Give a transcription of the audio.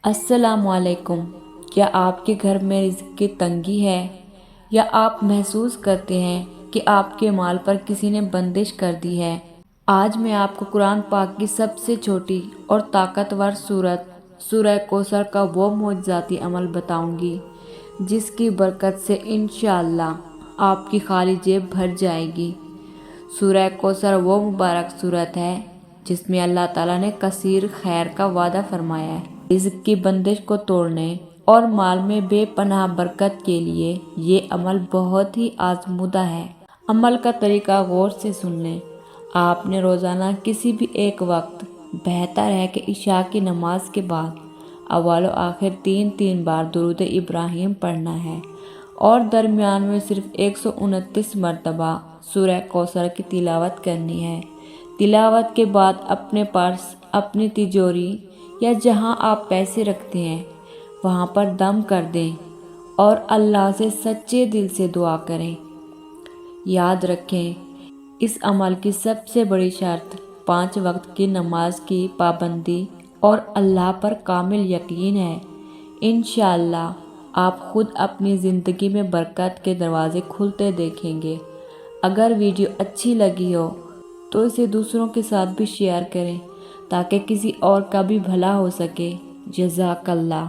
السلام علیکم۔ کیا آپ کے گھر میں رزق کی تنگی ہے یا آپ محسوس کرتے ہیں کہ آپ کے مال پر کسی نے بندش کر دی ہے؟ آج میں آپ کو قرآن پاک کی سب سے چھوٹی اور طاقتور سورت سورہ کوثر کا وہ معجزاتی عمل بتاؤں گی جس کی برکت سے انشاءاللہ آپ کی خالی جیب بھر جائے گی۔ سورہ کوثر وہ مبارک سورت ہے جس میں اللہ تعالیٰ نے کثیر خیر کا وعدہ فرمایا ہے۔ رزق کی بندش کو توڑنے اور مال میں بے پناہ برکت کے لیے یہ عمل بہت ہی آزمودہ ہے۔ عمل کا طریقہ غور سے سن لیں۔ آپ نے روزانہ کسی بھی ایک وقت، بہتر ہے کہ عشاء کی نماز کے بعد، اول و آخر 3 بار درود ابراہیم پڑھنا ہے اور درمیان میں صرف 129 مرتبہ سورہ کوثر کی تلاوت کرنی ہے۔ تلاوت کے بعد اپنے پرس، اپنی تجوری یا جہاں آپ پیسے رکھتے ہیں وہاں پر دم کر دیں اور اللہ سے سچے دل سے دعا کریں۔ یاد رکھیں، اس عمل کی سب سے بڑی شرط 5 وقت کی نماز کی پابندی اور اللہ پر کامل یقین ہے۔ انشاءاللہ آپ خود اپنی زندگی میں برکت کے دروازے کھلتے دیکھیں گے۔ اگر ویڈیو اچھی لگی ہو تو اسے دوسروں کے ساتھ بھی شیئر کریں تاکہ کسی اور کا بھی بھلا ہو سکے۔ جزاک اللہ۔